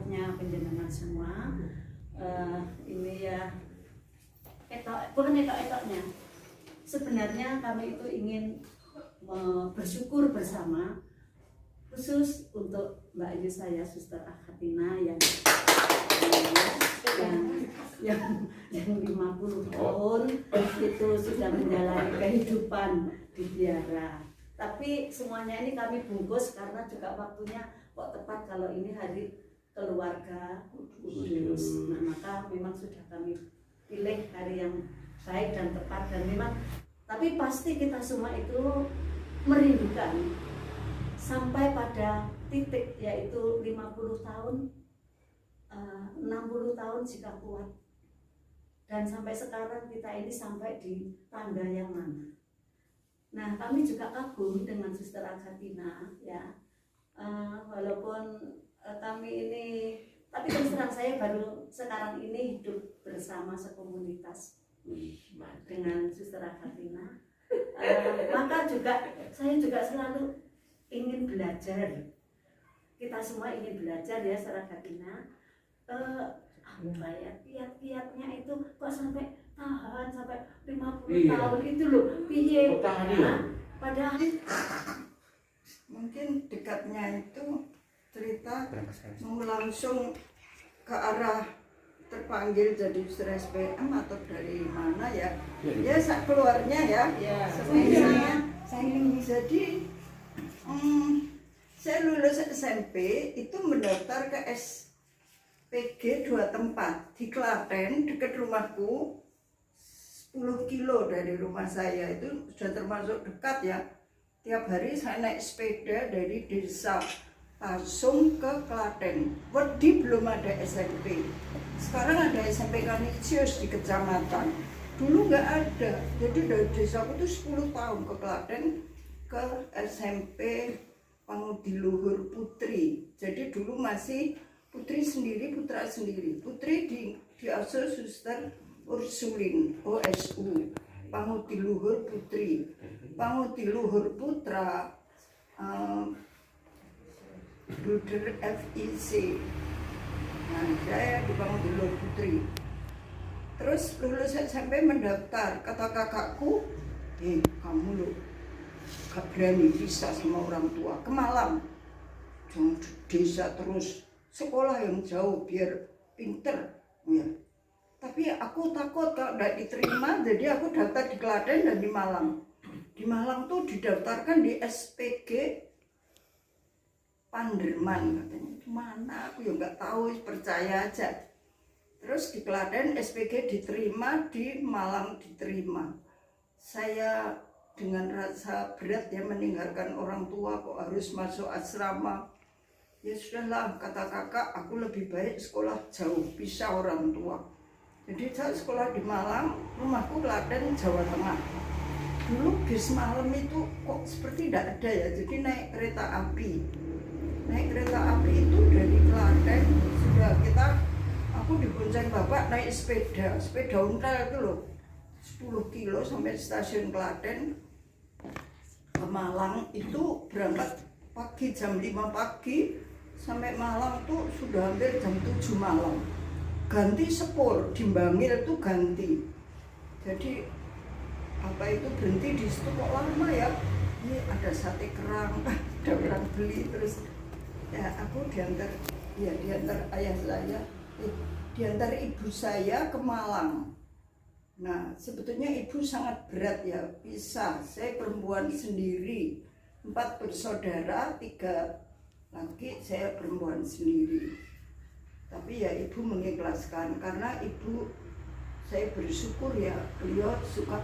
etoknya penjenengan semua. Ini ya bukan etok-etoknya. Sebenarnya kami itu ingin bersyukur bersama, khusus untuk Mbak Ayu saya, Suster Akhatina yang 50 tahun itu sudah menjalani kehidupan di biara. Tapi semuanya ini kami bungkus karena juga waktunya kok tepat kalau ini hari keluarga kudus. Nah, maka memang sudah kami pilih hari yang baik dan tepat, dan memang tapi pasti kita semua itu merindukan sampai pada titik yaitu 50 tahun, 60 tahun jika kuat. Dan sampai sekarang kita ini sampai di tangga yang mana. Nah, kami juga kagum dengan Suster Akhatina ya. Walaupun kami ini, tapi terus terang saya baru sekarang ini hidup bersama sekomunitas dengan Suster Akhatina. Maka juga saya juga selalu ingin belajar. Kita semua ingin belajar ya, Suster Akhatina. Apa ya, kiat-kiatnya itu kok sampai tahan sampai 50 tahun itu loh, piye ya, padahal mungkin dekatnya itu cerita mau langsung ke arah terpanggil jadi Suster SPM atau dari mana ya, ya keluarnya ya, jadi saya lulus SMP itu mendaftar ke SPG 2 tempat di Klaten dekat rumahku, 10 kilo dari rumah saya, itu sudah termasuk dekat ya. Tiap hari saya naik sepeda dari desa Pasung ke Klaten. Wedi belum ada SMP. Sekarang ada SMP Kanisius di kecamatan. Dulu nggak ada. Jadi dari desaku itu 10 tahun ke Klaten ke SMP Pangudiluhur Putri. Jadi dulu masih putri sendiri, putra sendiri. Putri diasuh Suster Ursulin, OSU, Pangudiluhur Putri, Pangudiluhur Putra, Duder FIC. Nah, saya di Pangudiluhur Putri. Terus lulus SMP mendaftar, kata kakakku, kamu loh gak berani bisa sama orang tua, ke Malang, jangan di desa terus, sekolah yang jauh biar pinter, ya. Tapi aku takut kalau tidak diterima, jadi aku daftar di Klaten dan di Malang. Di Malang tuh didaftarkan di SPG Panderman katanya. Mana aku ya nggak tahu, percaya aja. Terus di Klaten SPG diterima, di Malang diterima. Saya dengan rasa berat ya meninggalkan orang tua, kok harus masuk asrama. Ya sudahlah, kata kakak, aku lebih baik sekolah jauh, bisa orang tua. Jadi saya sekolah di Malang, rumahku Klaten, Jawa Tengah. Dulu bis malam itu kok seperti tidak ada ya, jadi naik kereta api. Naik kereta api itu dari Klaten, sudah aku dibonceng bapak naik sepeda unta itu loh. 10 kilo sampai stasiun Klaten. Ke Malang itu berangkat pagi jam 5 pagi, sampai Malang tuh sudah hampir jam 7 malam. Ganti sepur, di Bangil tuh ganti. Jadi apa itu berhenti di situ kok lama ya. Ini ada sate kerang, ada orang beli, terus ya aku diantar ayah saya, diantar ibu saya ke Malang. Nah sebetulnya ibu sangat berat ya, pisah. Saya perempuan sendiri, 4 bersaudara, 3 laki, saya perempuan sendiri. Tapi ya ibu mengikhlaskan, karena ibu, saya bersyukur ya, beliau suka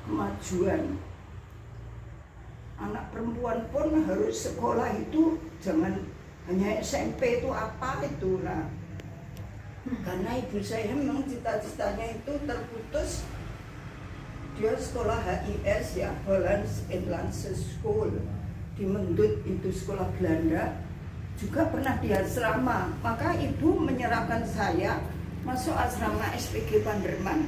kemajuan. Anak perempuan pun harus sekolah itu, jangan hanya SMP itu apa itu lah. Karena ibu saya memang cita-citanya itu terputus. Dia sekolah HIS ya, Hollands Inlandse School di Mendut, itu sekolah Belanda. Juga pernah di asrama, maka ibu menyerahkan saya masuk asrama SPG Panderman.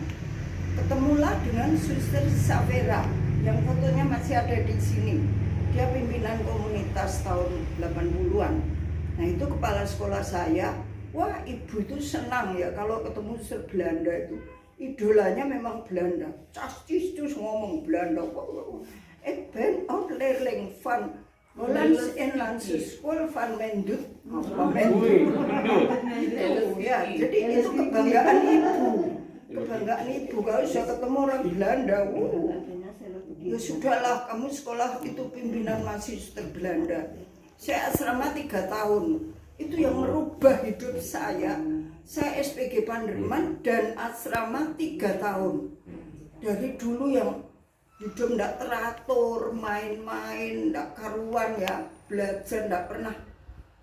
Ketemulah dengan Suster Savera yang fotonya masih ada di sini. Dia pimpinan komunitas tahun 80-an. Nah itu kepala sekolah saya. Wah, ibu itu senang ya kalau ketemu suster Belanda itu. Idolanya memang Belanda. Castis terus ngomong Belanda. Ik ben ook leerling van Hollands Inlandse School van Mendut. Apa Mendut? Itu ya, jadi itu kebanggaan ibu. Kebanggaan ibu kalau saya ketemu orang Belanda. Ya sudahlah, kamu sekolah itu pimpinan Magister Belanda. Saya asrama 3 tahun. Itu yang merubah hidup saya. Saya SPG Panderman dan asrama 3 tahun. Dari dulu yang hidup ndak teratur, main-main, ndak karuan ya, belajar ndak pernah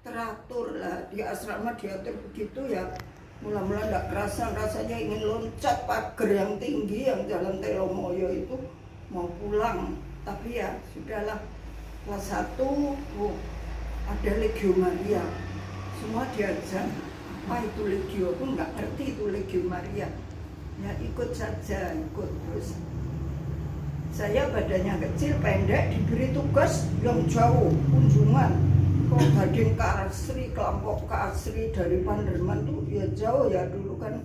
teratur lah. Di asrama diatur begitu ya, mula-mula ndak kerasa, rasanya ingin loncat pagar yang tinggi yang Jalan Telomoyo itu mau pulang. Tapi ya sudahlah, kelas 1 ada Legio Maria. Semua diajak, apa itu Legio? Aku nggak ngerti itu Legio Maria. Ya ikut saja, ikut terus. Saya badannya kecil, pendek, diberi tugas yang jauh, kunjungan ke Gading Kasri, kelompok Kasri dari Panderman tuh ya jauh ya, dulu kan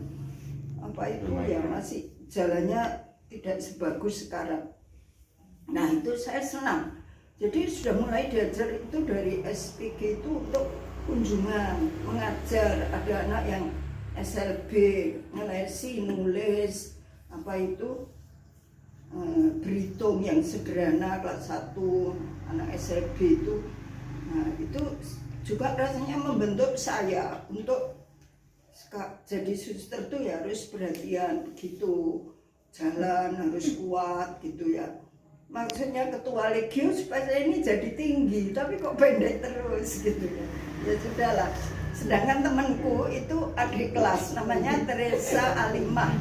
apa itu ya masih jalannya tidak sebagus sekarang. Nah itu saya senang. Jadi sudah mulai diajar itu dari SPG itu untuk kunjungan, mengajar. Ada anak yang SLB, ngelesi, nulis, apa itu, berhitung yang sederhana kelas 1, anak SLB itu. Nah itu juga rasanya membentuk saya untuk jadi suster tuh ya harus perhatian begitu, jalan harus kuat gitu ya. Maksudnya ketua Legio supaya saya ini jadi tinggi, tapi kok pendek terus gitu ya. Ya sudahlah. Sedangkan temanku itu adik kelas namanya Teresa Alimah.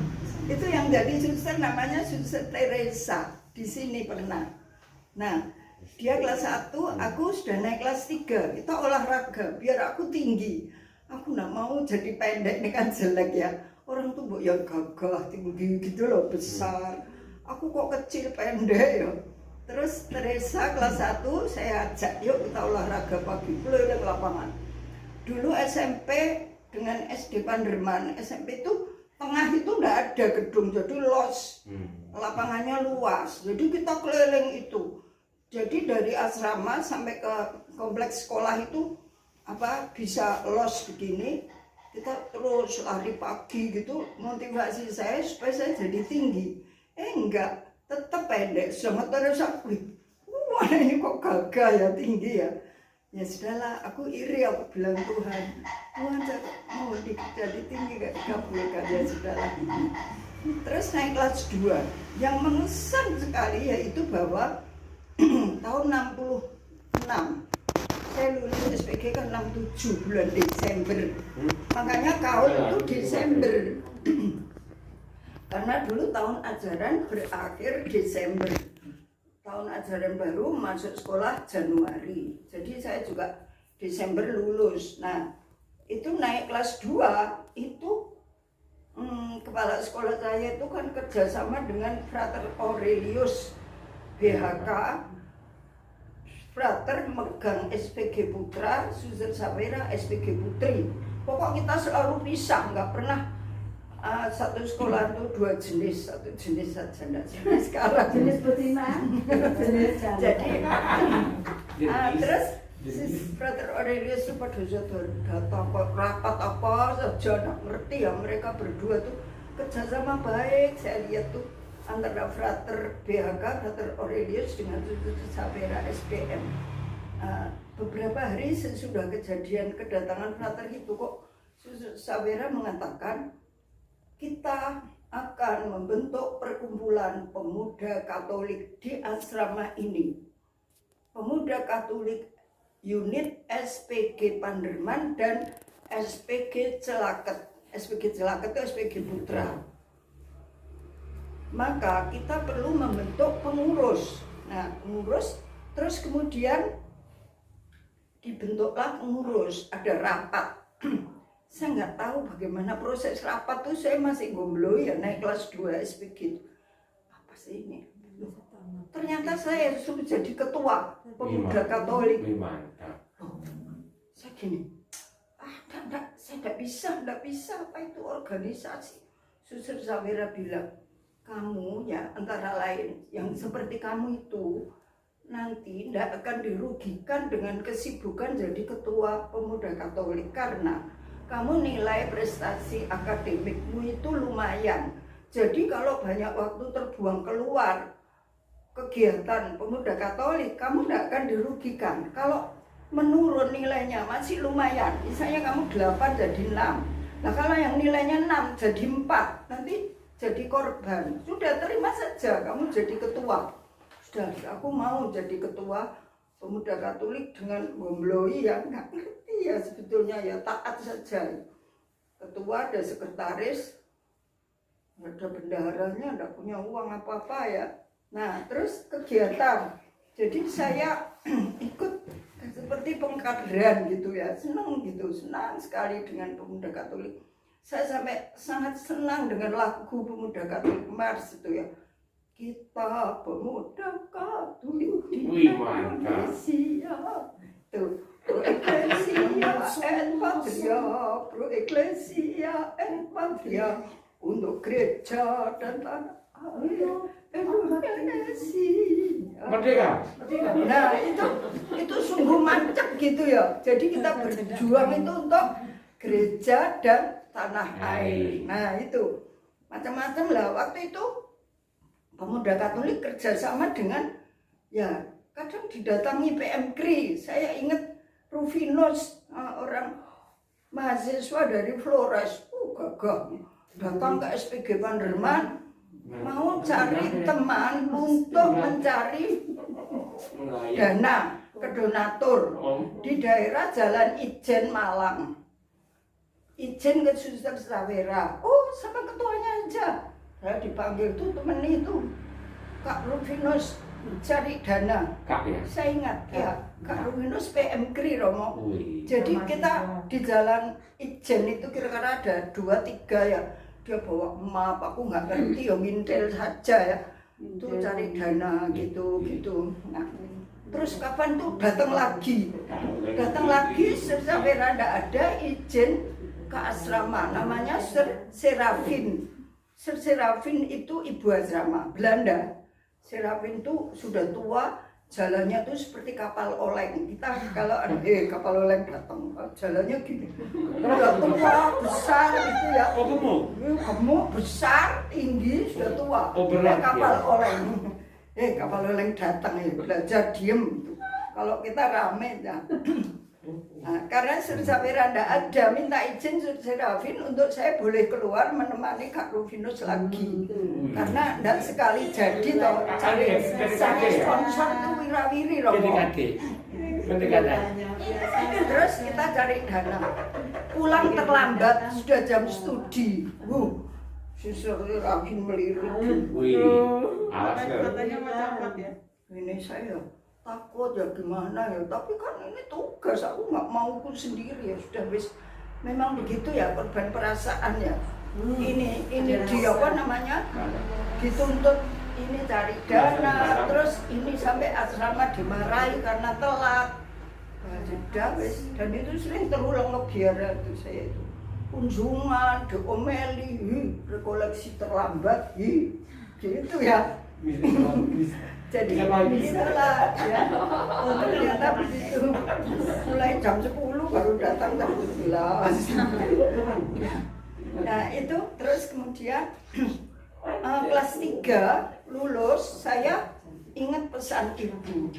Itu yang jadi suster namanya Suster Teresa. Di sini pernah. Nah, dia kelas 1, aku sudah naik kelas 3. Kita olahraga biar aku tinggi. Aku nggak mau jadi pendek, ini kan jelek ya. Orang tuh ya gagah tinggi gitu loh, besar. Aku kok kecil pendek ya. Terus Teresa kelas 1 saya ajak, yuk kita olahraga pagi keliling lapangan. Dulu SMP dengan SD Panderman, SMP itu tengah itu enggak ada gedung, jadi los, lapangannya luas. Jadi kita keliling itu. Jadi dari asrama sampai ke kompleks sekolah itu apa bisa los begini. Kita terus lari pagi gitu, motivasi saya supaya saya jadi tinggi. Enggak, tetap pendek. Sama Teresa, wah ini kok gagah ya, tinggi ya. Ya sudahlah, aku iri, aku bilang Tuhan, Tuhan mau jadi tinggi gak dikabulkan, ya sudahlah. Terus naik kelas 2, yang mengesan sekali yaitu bahwa tahun 66 saya lulus SPG kan 67 bulan Desember, makanya kaum itu Desember. Karena dulu tahun ajaran berakhir Desember, tahun ajaran baru masuk sekolah Januari. Jadi saya juga Desember lulus. Nah itu naik kelas 2 itu kepala sekolah saya itu kan kerjasama dengan Frater Aurelius BHK. Frater megang SPG Putra, Suster Sapera SPG Putri. Pokok kita selalu pisah, nggak pernah satu sekolah itu 2 jenis, satu jenis saja enggak sekarang Jenis betina, jenis jadi terus Frater Aurelius itu pada datang rapat apa saja nggak ngerti ya, mereka berdua tuh kerjasama baik. Saya lihat tuh antara Frater BHK, Frater Aurelius dengan Suster Sapera SPM. Beberapa hari sesudah kejadian kedatangan Frater itu kok Suster Sapera mengatakan kita akan membentuk perkumpulan pemuda Katolik di asrama ini. Pemuda Katolik unit SPG Panderman dan SPG Celaket. SPG Celaket itu SPG Putra. Maka kita perlu membentuk pengurus. Nah, pengurus terus kemudian dibentuklah pengurus, ada rapat. Saya nggak tahu bagaimana proses rapat tuh, saya masih gomblo ya, naik kelas 2 SPG. Apa sih ini? Ternyata saya sudah jadi ketua pemuda Katolik. Mantap. Saya gini, enggak, saya tidak bisa, apa itu organisasi. Suster Sawera bilang, kamu ya antara lain yang seperti kamu itu nanti tidak akan dirugikan dengan kesibukan jadi ketua pemuda Katolik karena kamu nilai prestasi akademikmu itu lumayan. Jadi kalau banyak waktu terbuang keluar kegiatan pemuda Katolik, kamu tidak akan dirugikan. Kalau menurun nilainya masih lumayan, misalnya kamu 8 jadi 6. Nah kalau yang nilainya 6 jadi 4, nanti jadi korban. Sudah terima saja, kamu jadi ketua. Sudah, aku mau jadi ketua pemuda Katolik dengan membloi yang nggak ngerti ya sebetulnya ya, taat saja. Ketua ada sekretaris, ada bendaharanya, tidak punya uang apa-apa ya. Nah terus kegiatan, jadi saya ikut seperti pengkaderan gitu ya, senang sekali dengan pemuda Katolik. Saya sampai sangat senang dengan lagu pemuda Katolik Mars itu ya. Kita pemuda Katolik di Indonesia, tuh pro Ecclesia et Patria, pro Ecclesia et Patria, untuk gereja dan tanah air Indonesia. Merdeka. Nah itu sungguh mantap gitu ya. Jadi kita berjuang itu untuk gereja dan tanah air. Nah itu macam-macam lah. Waktu itu pemuda Katolik kerjasama dengan ya kadang didatangi PM KRI. Saya ingat Rufinus, orang mahasiswa dari Flores, gagah datang ke SPG Panderman, mau cari teman untuk mencari dana ke donatur di daerah Jalan Ijen Malang. Ijen ke Suster Sawera. Oh, sama ketuanya aja. Saya dipanggil tuh temen itu, Kak Rufinus cari dana. Kak ya? Saya ingat ya, Kak Rufinus PM KRI Romo. Jadi kita di Jalan Ijen itu kira-kira ada 2-3 ya. Dia bawa map, aku nggak ngerti ya, ngintel saja ya. Itu cari dana gitu. Nah, terus kapan tuh datang lagi, sampai rada ada izin ke asrama, namanya Ser Serafin. Ser Serafin itu ibu asrama Belanda. Serafin itu sudah tua, jalannya tuh seperti kapal oleng. Kita kalau ada kapal oleng datang, jalannya gini. Sudah tua, besar gitu ya. Gemuk, besar, tinggi, sudah tua. Kapal oleng. Kapal oleng datang ya, belajar diem gitu. Kalau kita rame ya. Nah, karena Suster Sawera tidak ada, minta izin Suster Serafin untuk saya boleh keluar menemani Kak Rufinus lagi. Karena tidak sekali jadi toh cari sponsor itu wirawiri loh. Terus kita cari dana. Pulang terlambat, sudah jam studi. Suster Serafin melirik. Katanya macam apa ya? Ini saya takut ya gimana ya, tapi kan ini tugas, aku nggak mau sendiri ya, sudah wis memang begitu ya, korban perasaan ya. Ini di apa namanya, dituntut ini cari dana, terus ini sampai asrama dimarahi karena telat. Nah, sudah wis, dan itu sering terulang ke biara itu saya itu kunjungan diomeli, rekoleksi terlambat, gitu ya. Jadi itulah ya, ternyata begitu, mulai jam 10 baru datang jam 11. Nah itu terus kemudian kelas 3 lulus, saya ingat pesan ibu,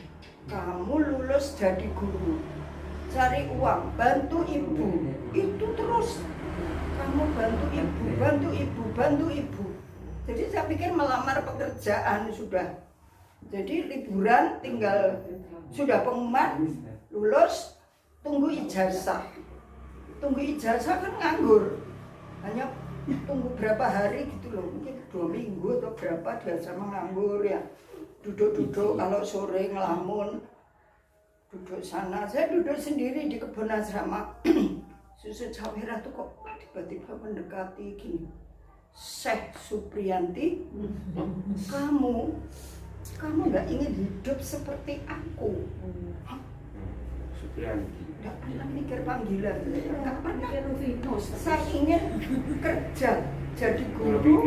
kamu lulus jadi guru, cari uang, bantu ibu, itu terus kamu bantu ibu. Jadi saya pikir melamar pekerjaan sudah. Jadi liburan tinggal sudah pengumuman lulus, tunggu ijazah. Tunggu ijazah kan nganggur. Hanya tunggu berapa hari gitu loh, mungkin 2 minggu atau berapa dia sama nganggur ya. Duduk-duduk kalau sore ngelamun. Duduk sana, saya duduk sendiri di kebun asrama. Suster Sawera tuh kok tiba-tiba mendekati gini. Syekh Supriyanti, kamu nggak ingin hidup seperti aku? Supriyanti. nggak pernah mikir panggilan, saya nggak pernah. Rufinus. Saya ingin kerja, jadi guru,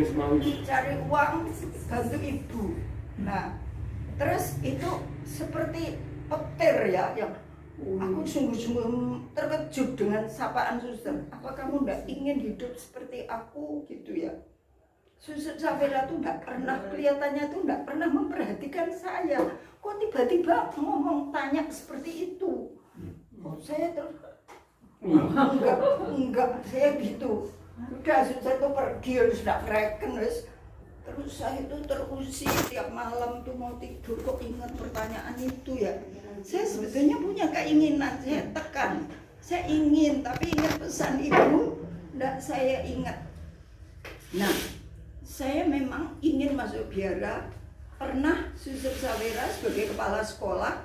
cari uang, bantu ibu. Nah, terus itu seperti petir ya, yang aku sungguh-sungguh terkejut dengan sapaan suster. Apa kamu nggak ingin hidup seperti aku gitu ya? Suster Safira tuh nggak pernah, kelihatannya tuh nggak pernah memperhatikan saya. Kok tiba-tiba ngomong tanya seperti itu? Oh, saya terus enggak, saya gitu. Udah suster tuh pergi, sudah kreken wis. Terus saya itu terusir tiap malam tuh mau tidur kok ingat pertanyaan itu ya. Saya sebetulnya punya keinginan, saya tekan. Saya ingin, tapi ingat pesan ibu, enggak saya ingat. Nah, saya memang ingin masuk biara. Pernah Suster Safira sebagai kepala sekolah,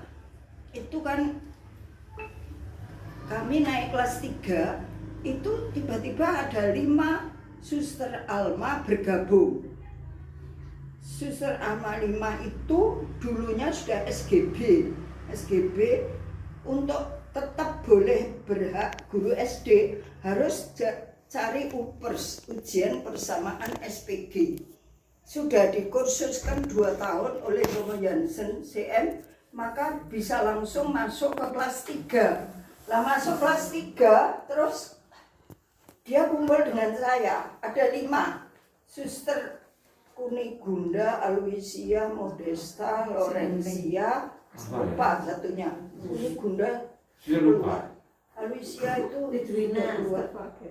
itu kan kami naik kelas 3, itu tiba-tiba ada 5 Suster Alma bergabung. Suster Alma 5 itu dulunya sudah SGB. SGB untuk tetap boleh berhak guru SD harus cari UPERS, ujian persamaan SPG. Sudah dikursuskan 2 tahun oleh Romo Jansen CM, maka bisa langsung masuk ke kelas 3. Lah masuk kelas 3, terus dia kumpul dengan saya, ada 5 Suster Kunigunda, Aloysia, Modesta, Lorenzia, lupa satunya. Kunigunda lupa. Aloysia itu Lidwina,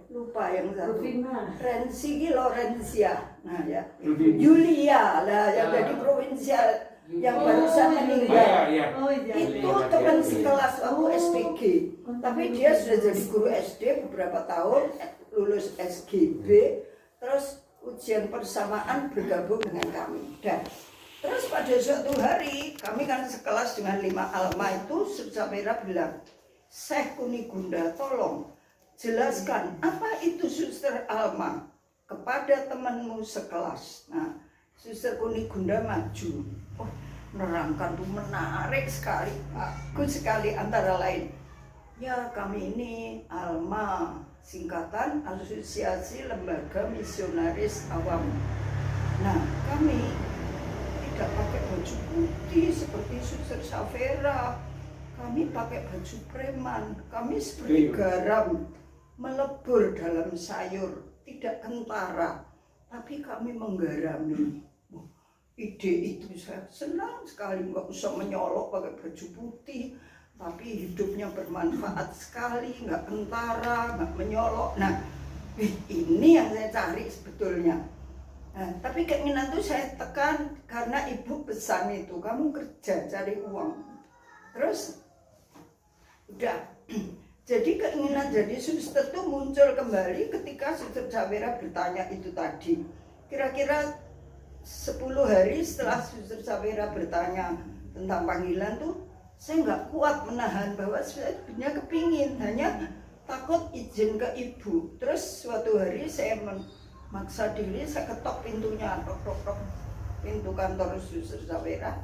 lupa yang satu. Rufina. Renzi Lorenzia, nah ya. Julia lah yang jadi provinsial yang barusan meninggal. Oh iya. Itu teman sekelas waktu SPG, tapi dia sudah jadi guru SD beberapa tahun, lulus SGB, terus ujian persamaan bergabung dengan kami. Dan terus pada suatu hari kami kan sekelas dengan 5 Alma itu, Suster Safira bilang, Syekh Kunigunda, tolong jelaskan apa itu Suster Alma kepada temanmu sekelas. Nah, Suster Kunigunda maju, oh, menerangkan tuh menarik sekali, bagus sekali. Antara lain, ya kami ini Alma, singkatan Asosiasi Lembaga Misionaris Awam. Nah, kami tidak pakai baju putih seperti Suster Safira. Kami pakai baju preman, kami seperti garam melebur dalam sayur, tidak kentara, tapi kami menggarami. Ide itu saya senang sekali, nggak usah menyolok pakai baju putih, tapi hidupnya bermanfaat sekali, nggak kentara, nggak menyolok. Nah, ini yang saya cari sebetulnya. Nah, tapi keinginan itu saya tekan karena ibu pesan itu, kamu kerja cari uang. Terus udah, jadi keinginan jadi suster itu muncul kembali ketika Suster Safira bertanya itu tadi. Kira-kira 10 hari setelah Suster Safira bertanya tentang panggilan tuh, saya nggak kuat menahan bahwa saya sebenarnya kepingin, hanya takut izin ke ibu. Terus suatu hari saya memaksa diri, saya ketok pintunya, tok, pintu kantor Suster Safira.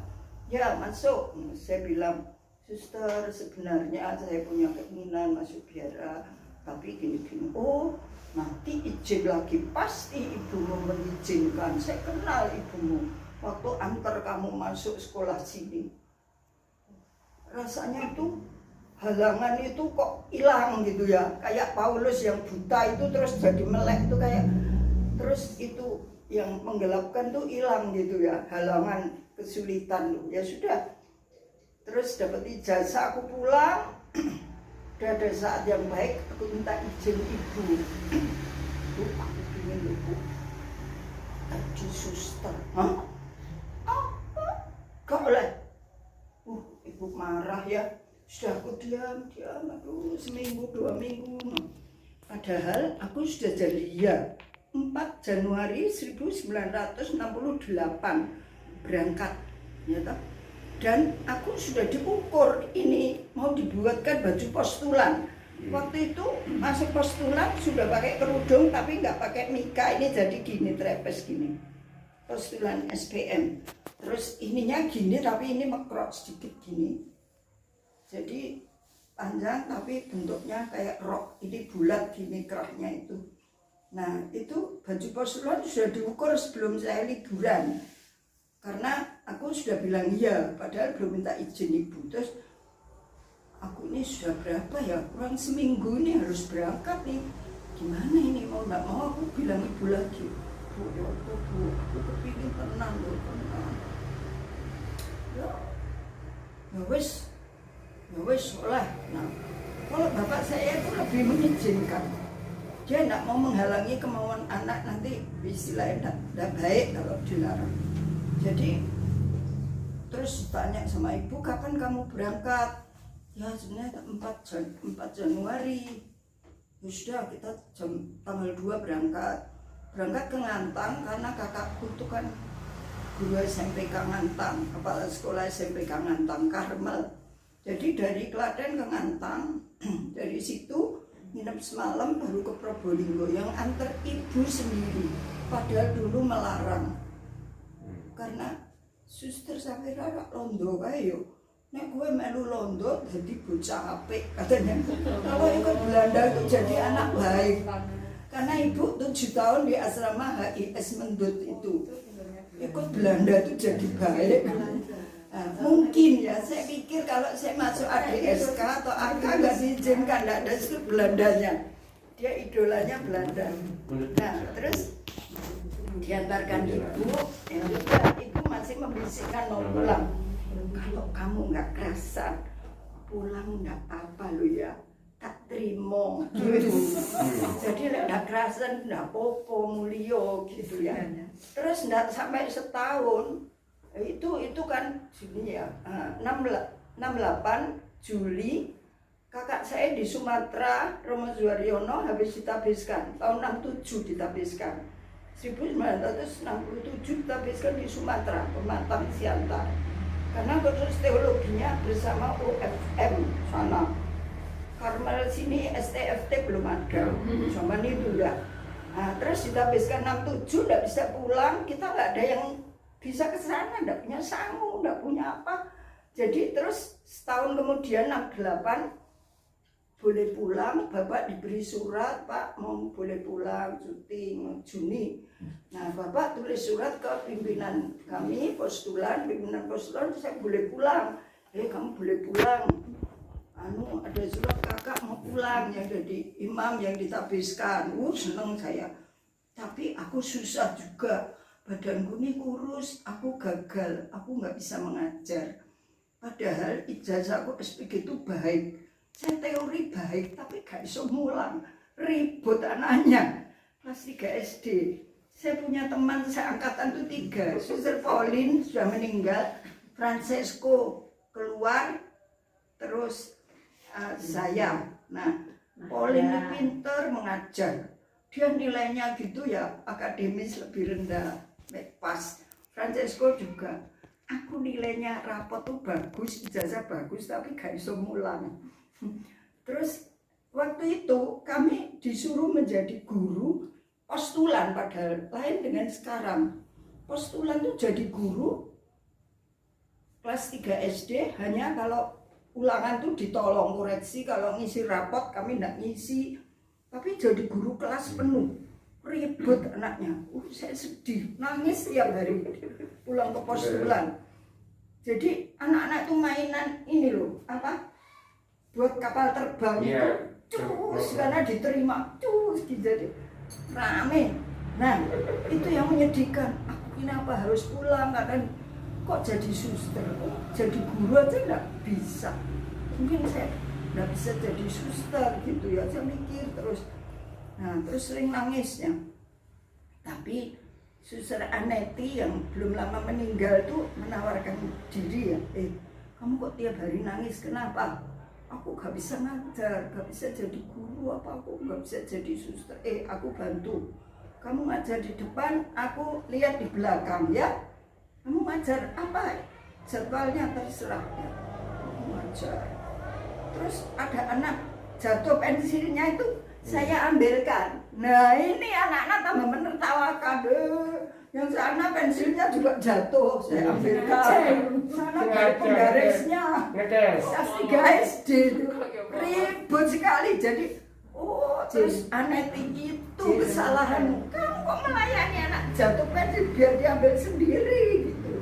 Ya masuk, saya bilang, Suster, sebenarnya saya punya keinginan masuk biara, tapi gini-gini. Oh, nanti izin lagi, pasti ibumu mengizinkan. Saya kenal ibumu waktu antar kamu masuk sekolah sini. Rasanya itu halangan itu kok hilang gitu ya, kayak Paulus yang buta itu terus jadi melek itu kayak, terus itu yang menggelapkan tuh hilang gitu ya, halangan kesulitan tuh. Ya sudah. Terus dapat ijazah, aku pulang. Udah ada saat yang baik, aku minta izin ibu. Bu, aku ingin ibu jadi suster. Hah? Apa? Gak boleh. Ibu marah ya. Sudah aku diam, aduh, seminggu, 2 minggu. Padahal aku sudah janjian 4 Januari 1968 berangkat, ya toh? Dan aku sudah diukur, ini mau dibuatkan baju postulan. Waktu itu masuk postulan sudah pakai kerudung tapi nggak pakai mika, ini jadi gini, trepes gini. Postulan SPM. Terus ininya gini tapi ini mekrok sedikit gini. Jadi panjang tapi bentuknya kayak rok, ini bulat gini kerahnya itu. Nah itu baju postulan sudah diukur sebelum saya liburan, karena aku sudah bilang iya, padahal belum minta izin ibu. Terus aku ini sudah berapa ya, kurang seminggu nih harus berangkat nih, gimana ini, mau nggak mau aku bilang ibu lagi, bu ya bu, aku kepingin tenang loh, tenang. Ya wes lah. Nah kalau bapak saya itu lebih mengizinkan, dia tidak mau menghalangi kemauan anak, nanti istilahnya tidak baik kalau dilarang. Jadi terus tanya sama ibu, kapan kamu berangkat? Ya sebenarnya 4 Januari. Ya sudah, kita tanggal 2 berangkat ke Ngantang, karena kakakku itu kan guru SMP Ngantang, kepala sekolah SMP Ngantang Karmel. Jadi dari Klaten ke Ngantang, dari situ nginep semalam baru ke Probolinggo, yang antar ibu sendiri, padahal dulu melarang. Karena suster sampai rara londo kayak nek gue melu londo jadi bocah apik katanya. Kalau ikut Belanda itu jadi anak baik, karena ibu 7 tahun di asrama HIS Mendut itu, ikut Belanda itu jadi baik. Nah, mungkin ya, saya pikir kalau saya masuk ADSK atau AK nggak diizinkan, nggak ada itu Belandanya, dia idolanya Belanda. Nah terus diantarkan ibu, ya juga ibu masih membisikkan mau pulang. Kalau kamu nggak kerasan, pulang nggak apa lo ya, tak terima gitu. Jadi nggak kerasan, nggak popo mulio gitu ya. Terus nggak sampai setahun, itu kan sini ya, 68 Juli kakak saya di Sumatera, Romo Zuaryono habis ditabiskan, tahun 67 ditabiskan, 1967 ditabiskan di Sumatera, Pematang Siantar, karena kursus teologinya bersama UFM sana. Karmel sini STFT belum ada, zaman itu ya. Nah, terus ditabiskan 67, nggak bisa pulang, kita nggak ada yang bisa ke sana, nggak punya sangu, nggak punya apa. Jadi terus setahun kemudian 68 boleh pulang, bapak diberi surat, Pak mau boleh pulang syuting Juni. Nah bapak tulis surat ke pimpinan kami postulan, pimpinan postulan, saya boleh pulang. Kamu boleh pulang. Ada surat kakak mau pulang, yang jadi imam yang ditabiskan. Seneng saya. Tapi aku susah juga. Badanku ini kurus, aku gagal, aku nggak bisa mengajar. Padahal ijazahku SPG itu baik, saya teori baik, tapi gak bisa mulang, ribut anaknya. Kelas 3 SD, saya punya teman seangkatan itu 3, Suster Pauline sudah meninggal, Francesco keluar, terus saya. Nah, Pauline ini pinter mengajar, dia nilainya gitu ya, akademis lebih rendah. Pas Francesco juga, aku nilainya rapot tuh bagus, ijazah bagus, tapi gak bisa mulang. Terus waktu itu kami disuruh menjadi guru postulan, padahal lain dengan sekarang. Postulan tuh jadi guru kelas 3 SD hanya kalau ulangan tuh ditolong koreksi, kalau ngisi rapot kami nggak ngisi. Tapi jadi guru kelas penuh, ribut anaknya. Saya sedih, nangis tiap hari pulang ke postulan. Jadi anak-anak itu mainan ini loh, apa? Buat kapal terbang itu, karena diterima, jadi rame. Nah, itu yang menyedihkan. Aku kenapa harus pulang? Karena kok jadi suster, jadi guru aja nggak bisa. Mungkin saya nggak bisa jadi suster gitu ya. Saya mikir terus. Nah, terus sering nangisnya. Tapi Suster Aneti yang belum lama meninggal tuh menawarkan diri ya. Kamu kok tiap hari nangis? Kenapa? Aku gak bisa ngajar, gak bisa jadi guru, aku gak bisa jadi suster. Aku bantu. Kamu ngajar di depan, aku lihat di belakang ya. Kamu ngajar apa? Jadwalnya terserah ya. Aku ngajar. Terus ada anak jatuh pensilnya itu saya ambilkan. Nah ini anak-anak tambah menertawakan. Yang sana pensilnya juga jatuh, saya ambilkan. Sana dari penggarisnya kelas 3 SD itu ribut sekali. Jadi terus Aneti itu kesalahan, kamu kok melayani anak jatuh pensil biar diambil sendiri gitu.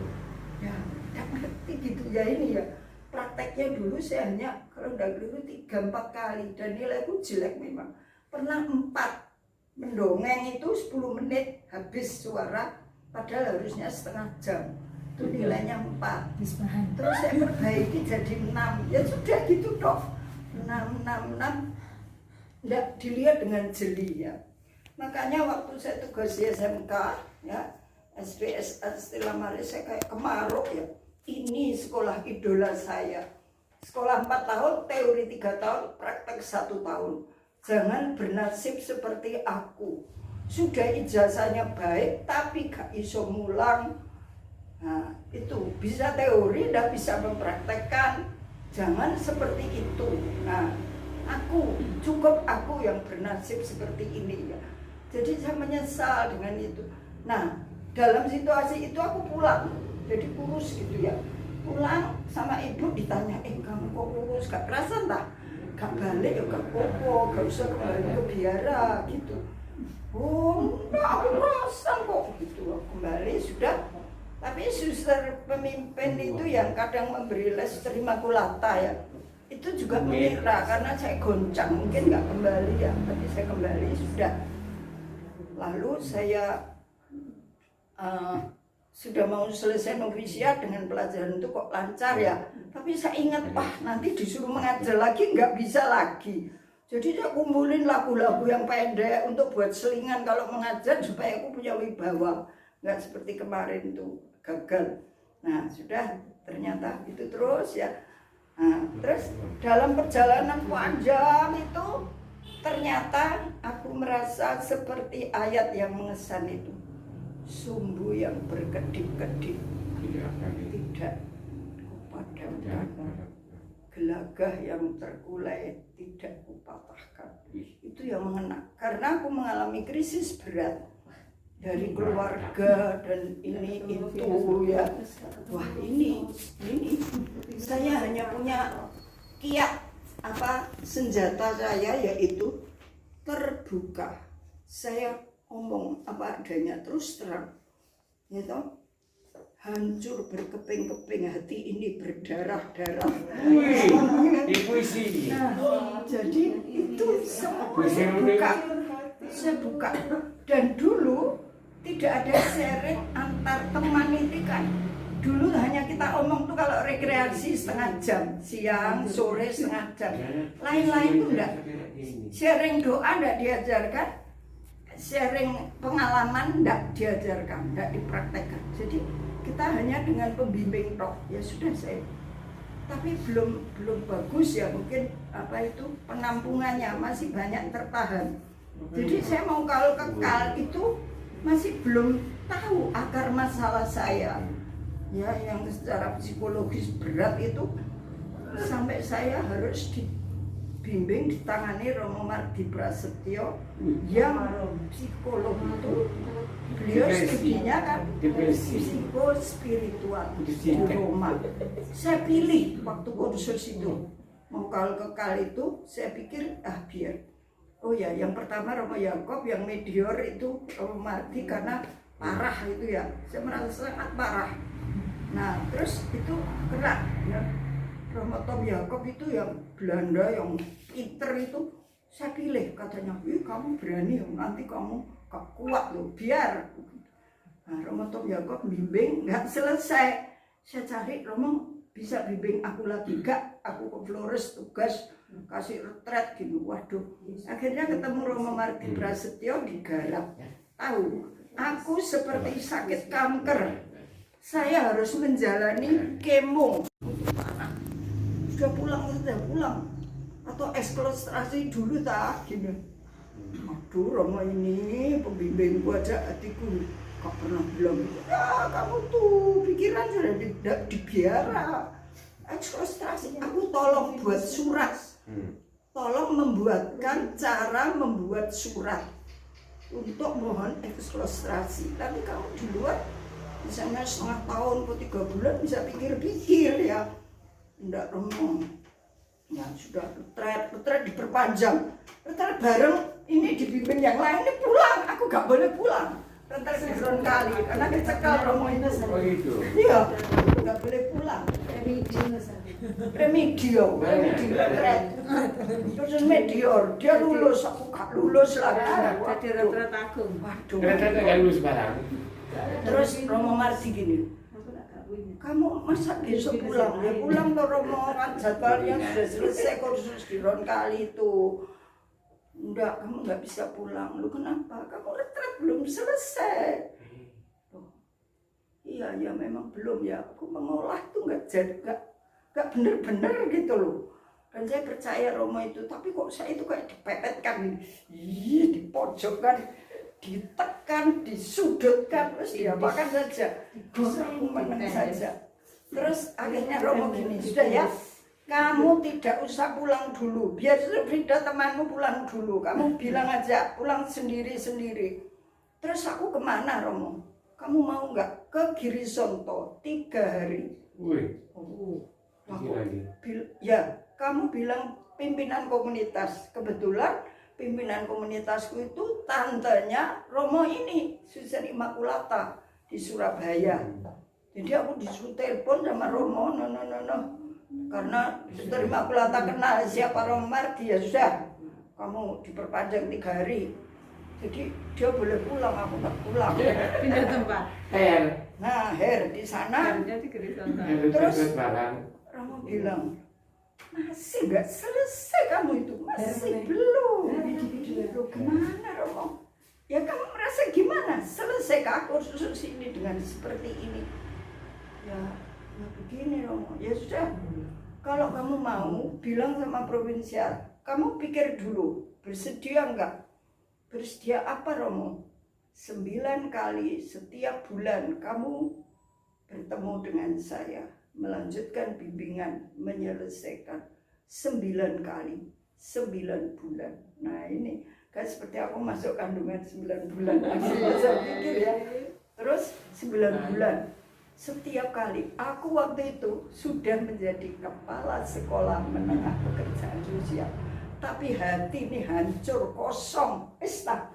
Ya, tidak ngerti gitu ya ini ya. Prakteknya dulu saya hanya kalau udah dulu 3-4 kali dan nilaiku jelek memang. Pernah 4 mendongeng itu 10 menit habis suara. Padahal harusnya setengah jam, itu nilainya 4. Terus saya perbaiki jadi 6. Ya sudah gitu dok, 6. Tidak dilihat dengan jeli ya. Makanya waktu saya tugas di SMK ya, SPSA Stella Maris, saya kayak kemaruk ya. Ini sekolah idola saya. Sekolah 4 tahun, teori 3 tahun, praktek 1 tahun. Jangan bernasib seperti aku. Sudah ijazahnya baik tapi gak iso mulang. Nah itu bisa teori, tidak bisa mempraktekkan. Jangan seperti itu. Nah cukup aku yang bernasib seperti ini ya. Jadi saya menyesal dengan itu. Nah dalam situasi itu aku pulang, jadi kurus gitu ya. Pulang sama ibu ditanya, kamu kok kurus, gak kerasan tak? Gak balik ya gak popo, gak usah kembali ke biara gitu. Enggak, aku kerasan kok gitu. Kembali sudah. Tapi suster pemimpin itu yang kadang memberi les terima kulata ya, itu juga mengira karena saya goncang mungkin nggak kembali ya, tapi saya kembali sudah. Lalu saya sudah mau selesai novisiat dengan pelajaran itu kok lancar ya, tapi saya ingat nanti disuruh mengajar lagi nggak bisa lagi. Jadi saya kumpulin lagu-lagu yang pendek untuk buat selingan kalau mengajar supaya aku punya wibawa, nggak seperti kemarin tuh gagal. Nah sudah, ternyata itu terus ya. Nah, terus dalam perjalanan panjang itu ternyata aku merasa seperti ayat yang mengesan itu, sumbu yang berkedip-kedip tidak kupadamkan, gelagah yang terkulai tidak kupatahkan. Itu yang mengena, karena aku mengalami krisis berat dari keluarga dan ini itu ya. Wah ini saya hanya punya kiat senjata saya yaitu terbuka. Saya ngomong apa adanya, terus terang gitu. Hancur berkeping-keping hati ini berdarah-darah. Puisi. Nah, jadi itu semua saya buka. Dan dulu tidak ada sharing antar teman itu kan. Dulu hanya kita omong tuh kalau rekreasi setengah jam, siang, sore setengah jam. Lain-lain tuh enggak. Sharing doa enggak diajarkan. Sharing pengalaman enggak diajarkan, enggak dipraktekkan. Jadi kita hanya dengan pembimbing tok, ya sudah saya. Tapi belum bagus ya, mungkin penampungannya masih banyak tertahan. Jadi saya mau kalau kekal itu masih belum tahu akar masalah saya. Ya, yang secara psikologis berat itu sampai saya harus dibimbing, ditangani Romo Mardi Prasetyo yang psikolog itu. Beliau studinya kan psikospiritual di Roma. Saya pilih waktu kursus itu mau kalau kekal itu, saya pikir biar. Oh ya, yang pertama Romo Yakob, yang medior itu Romo Mardi karena parah itu ya. Saya merasa sangat parah. Nah, terus itu gerak ya. Romo Tom Yakob itu yang Belanda yang pinter itu saya pilih, katanya, kamu berani nanti kamu gak kuat loh, biar. Nah, Romo Tom Yakob bimbing, nggak selesai. Saya cari Romo bisa bimbing aku lagi, gak? Aku ke Flores tugas kasih retret gitu, waduh. Akhirnya ketemu Romo Mardi Prasetyo di Garap. Tahu, aku seperti sakit kanker. Saya harus menjalani kemo. Sudah pulang. Atau eksklustrasi dulu tak gini. Aduh Romo ini pembimbingku aja hatiku gak pernah bilang kamu tuh pikiran sudah di biara eksklustrasi. Aku tolong buat surat, tolong membuatkan cara membuat surat. untuk mohon eksklusrasi. Tapi kamu di luar misalnya setengah tahun atau 3 bulan bisa pikir-pikir ya. Enggak Romo. Ya sudah retret diperpanjang. Retret bareng ini dibimbing yang lain ini pulang. Aku gak boleh pulang. Retret beron kali karena kecekal Romo itu. Oh gitu. Iya, gak boleh pulang. Remedio retret. Terus medior, dia lulus, aku gak lulus lagi. Jadi retret agung. Waduh. Ternyata gak lulus barang. Terus Romo Mardi gini, kamu masa besok pulang? Ya pulang ke Romo, kan jadwalnya sudah selesai kursus di Ronkali itu. Enggak, kamu nggak bisa pulang. Lu kenapa? Kamu retret belum selesai. Loh, iya ya memang belum ya. Aku mengolah tuh nggak jadi, nggak bener-bener gitu loh. Dan saya percaya Romo itu, tapi kok saya itu kayak dipepetkan, dipojokkan, ditekan, disudutkan, terus diapakan saja, aku menang saja. Terus akhirnya Romo gini, sudah ya, kamu tidak usah pulang dulu, biar Frida temanmu pulang dulu, kamu bilang aja pulang sendiri-sendiri. Terus aku kemana Romo? Kamu mau nggak ke Girisonto 3 hari? Wih. Aku ya, kamu bilang pimpinan komunitas. Kebetulan pimpinan komunitasku itu tantenya Romo ini, Susan Immaculata di Surabaya. Jadi aku disuruh telepon sama Romo, no. Karena Suster Immaculata kenal siapa Romo Mardi, ya sudah, kamu diperpanjang 3 hari. Jadi dia boleh pulang, aku nggak pulang. Pindah tempat. Nah, di sana. Terus Romo bilang, masih nggak selesai kamu itu, masih belum. Loh, gimana Romo? Ya kamu merasa gimana? Selesai kursus ini dengan seperti ini? Ya begini Romo. Ya sudah, kalau kamu mau bilang sama provinsial, kamu pikir dulu, bersedia enggak? Bersedia apa Romo? 9 kali setiap bulan kamu bertemu dengan saya, melanjutkan bimbingan, menyelesaikan 9 kali, 9 bulan. Nah ini kan seperti aku masuk kandungan 9 bulan. Saya pikir ya. Terus 9 bulan. Setiap kali, aku waktu itu sudah menjadi kepala sekolah menengah pekerjaan sosial. Tapi hati ini hancur, kosong, tidak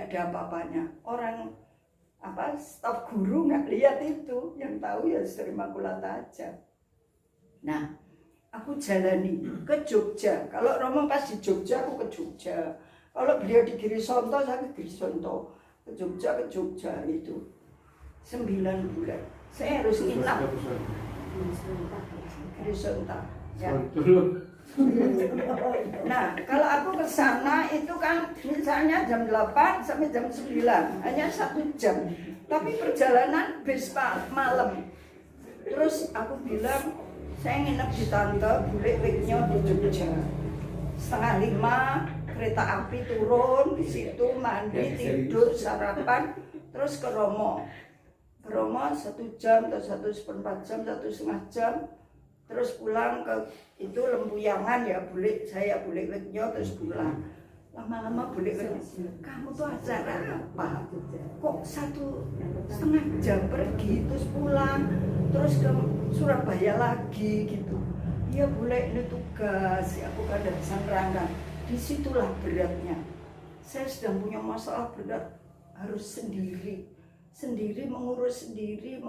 ada apa-apanya. Orang staf guru nggak lihat itu, yang tahu ya Suster Immaculata aja. Nah, aku jalani ke Jogja. Kalau Romo pas di Jogja, aku ke Jogja. Kalau beliau di Girisonto, saya ke Girisonto. Ke Jogja itu 9 bulan. Saya harus nginap Girisonto. Ya. Nah, kalau aku ke sana itu kan misalnya jam 8 sampai jam 9, hanya 1 jam. Tapi perjalanan bis malam. Terus aku bilang, saya nginep di Tante Bule Wiknya di Jogja. 4:30 kereta api turun di situ, mandi, tidur, sarapan, terus ke Romo. Ke Romo 1 jam atau 1,4 jam, 1,5 jam. Terus pulang ke itu Lempuyangan ya, saya Bule Wiknya, terus pulang. Lama-lama Bule Wiknya, kamu tuh acara apa? Kok 1,5 jam pergi terus pulang, terus ke Surabaya lagi gitu. Iya Bule, ini tugas, aku kan dari Sanrangkan. Disitulah beratnya. Saya sedang punya masalah berat, harus sendiri mengurus sendiri,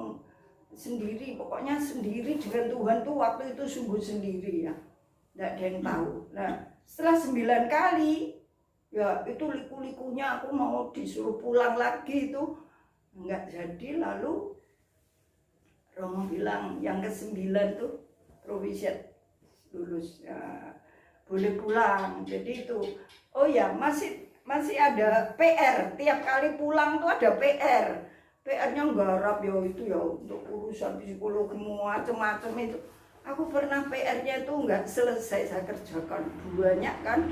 pokoknya sendiri dengan Tuhan tuh waktu itu sungguh sendiri ya, tidak ada yang tahu. Nah setelah 9 kali ya itu liku-likunya aku mau disuruh pulang lagi itu nggak jadi. Lalu Romo bilang yang ke-9 tuh Proviset lulus ya, boleh pulang. Jadi itu oh ya masih ada PR, tiap kali pulang tuh ada PR-nya nggarap ya itu ya untuk urusan psikologi macam-macam itu. Aku pernah PR-nya itu nggak selesai saya kerjakan, banyak kan.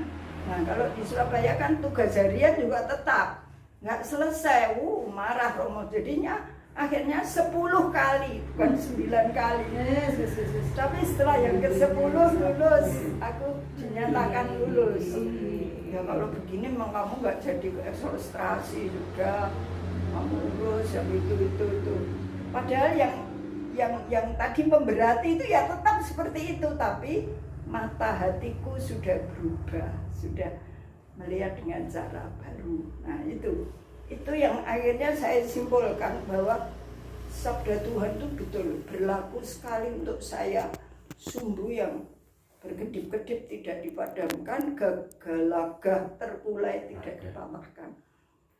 Nah kalau di Surabaya kan tugas harian juga tetap nggak selesai. Marah Romo. Jadinya Akhirnya 10 kali, bukan 9 kali. Tapi setelah yang ke-10 lulus, aku dinyatakan lulus. Ya kalau begini memang kamu nggak jadi eksostrasi juga, kamu lulus yang itu. Padahal yang tadi memberati itu ya tetap seperti itu, tapi mata hatiku sudah berubah, sudah melihat dengan cara baru. Nah itu yang akhirnya saya simpulkan bahwa sabda Tuhan itu betul berlaku sekali untuk saya. Sumbu yang berkedip-kedip tidak dipadamkan, gelagah terpulai tidak dipatahkan.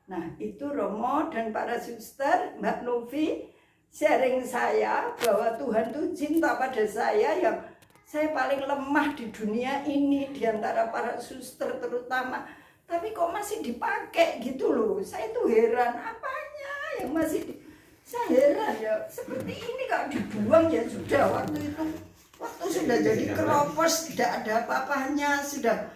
Nah itu Romo dan para suster, Mbak Novi sharing saya bahwa Tuhan itu cinta pada saya yang saya paling lemah di dunia ini, di antara para suster terutama. Tapi kok masih dipakai gitu loh. Saya tuh heran, apanya yang masih saya heran ya. Seperti ini kalau dibuang ya sudah, waktu sudah jadi keropos, tidak ada apa-apanya, sudah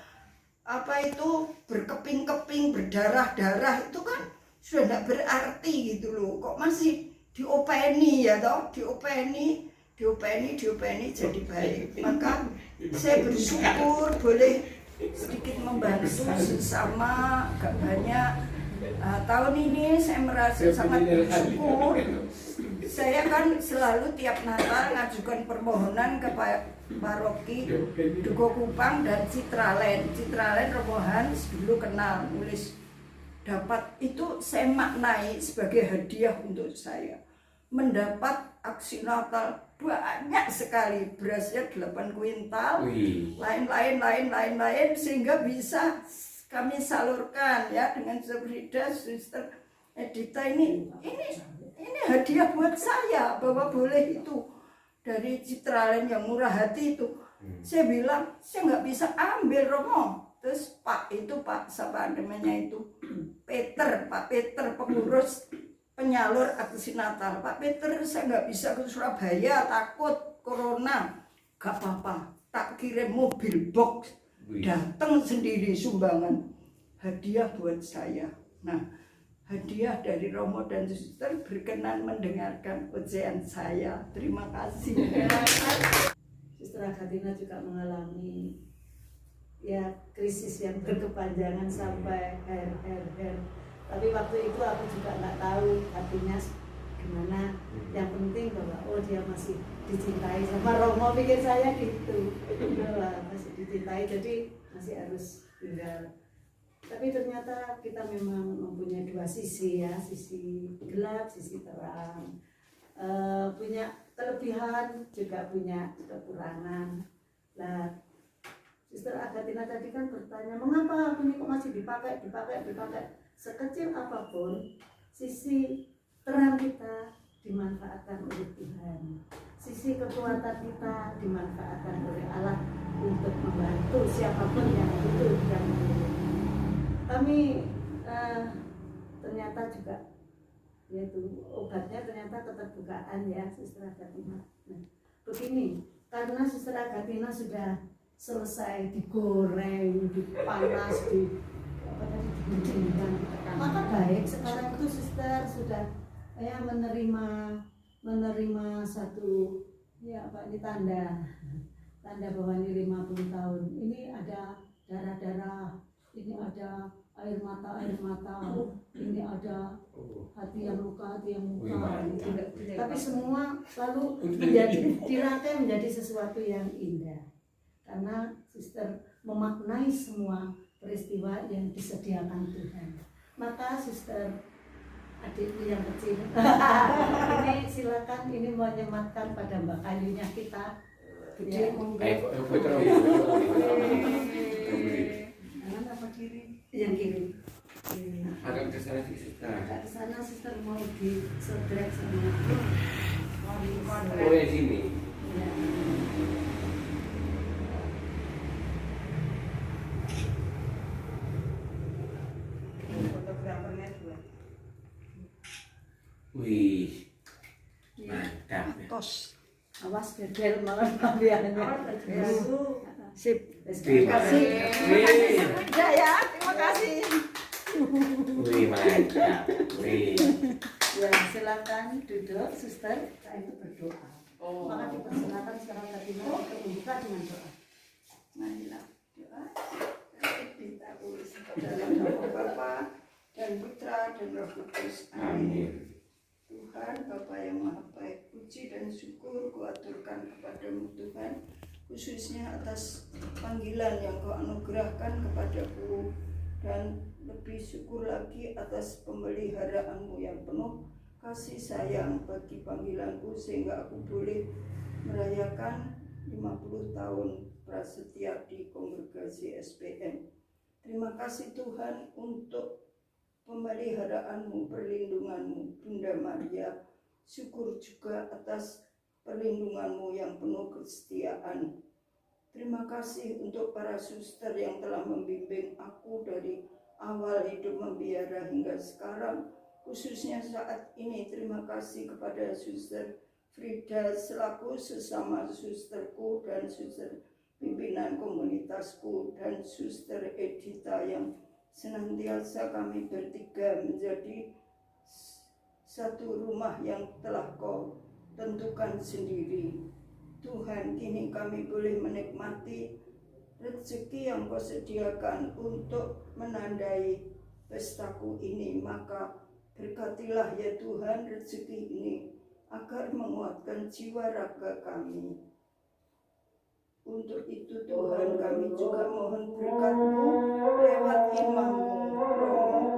berkeping-keping, berdarah-darah, itu kan sudah tidak berarti gitu loh. Kok masih diopeni ya toh, diopeni jadi baik. Maka saya bersyukur boleh sedikit membantu sesama, agak banyak. Tahun ini saya merasa sangat bersyukur. Saya kan selalu tiap Natal ngajukan permohonan ke paroki Dugo Kupang dan Citralen Romo Hans dulu kenal, nulis dapat itu saya maknai sebagai hadiah untuk saya. Mendapat aksi Natal banyak sekali, berasnya 8 kuintal, lain-lain, sehingga bisa kami salurkan ya dengan Frida, Suster Edita. Ini hadiah buat saya bahwa boleh itu dari Citralen yang murah hati itu. Saya bilang saya nggak bisa ambil Romo. Terus Pak siapa namanya itu, Pak Peter pengurus penyalur aksi Natal. Pak Peter, saya nggak bisa ke Surabaya, takut corona. Gak apa-apa, tak kirim mobil box, datang sendiri sumbangan. Hadiah buat saya. Nah, hadiah dari Romo dan Suster berkenan mendengarkan ujian saya. Terima kasih. Suster Agathina juga mengalami ya krisis yang berkepanjangan sampai her. Tapi waktu itu aku juga nggak tahu hatinya gimana. Yang penting bahwa dia masih dicintai sama Romo, pikir saya gitu. Masih dicintai, jadi masih harus tinggal. Tapi ternyata kita memang mempunyai dua sisi ya, sisi gelap, sisi terang. Punya kelebihan, juga punya kekurangan. Nah, Suster Agathina tadi kan bertanya, mengapa ini kok masih dipakai? Sekecil apapun, sisi terang kita dimanfaatkan oleh Tuhan. Sisi kekuatan kita dimanfaatkan oleh Allah untuk membantu siapapun yang butuh dan membutuhkan. Kami ternyata juga, yaitu obatnya ternyata keterbukaan ya, Suster Agathina. Nah, begini, karena Suster Agathina sudah selesai digoreng, dipanas, didinginkan, maka baik sekarang itu Suster sudah menerima satu ya ini tanda bahwa ini 50 tahun. Ini ada darah-darah, ini ada air mata, ini ada hati yang luka. Tapi semua lalu dirangkai menjadi sesuatu yang indah. Karena Suster memaknai semua peristiwa yang disediakan Tuhan. Maka Suster, adikku yang kecil, ini silakan, ini mau nyematkan pada Mbak Kayunya kita. Ya, kanan apa kiri? Yang kiri. Agak ke sana Suster. Agak ke sana Suster, mau disodrek sama. Oh ya sini. Ya. Wih, mantap. Tos. Awas gedel malah bagiannya. Sip. Terima kasih. Ya, terima kasih. Wih, mantap. Wih. Ya, silakan duduk, suster. Saya itu berdoa. Maka dipersilakan sekarang tadi untuk membuka dengan doa. Marilah doa. Kita urus dalam nama Bapa dan Putra dan Roh Kudus. Amin. Tuhan Bapa yang Maha Baik, puji dan syukur kuaturkan kepadamu Tuhan, khususnya atas panggilan yang kau anugerahkan kepadaku, dan lebih syukur lagi atas pemeliharaanmu yang penuh kasih sayang bagi panggilanku, sehingga aku boleh merayakan 50 tahun prasetia di kongregasi SPM. Terima kasih Tuhan untuk pemeliharaanmu, perlindunganmu, Bunda Maria. Syukur juga atas perlindunganmu yang penuh kesetiaan. Terima kasih untuk para suster yang telah membimbing aku dari awal hidup membiara hingga sekarang. Khususnya saat ini terima kasih kepada Suster Frida selaku sesama susterku dan suster pimpinan komunitasku, dan Suster Edita yang senantiasa kami bertiga menjadi satu rumah yang telah kau tentukan sendiri. Tuhan, kini kami boleh menikmati rezeki yang kau sediakan untuk menandai pestaku ini. Maka berkatilah ya Tuhan rezeki ini, agar menguatkan jiwa raga kami. Untuk itu Tuhan, kami juga mohon berkat-Mu lewat imam-Mu, Romo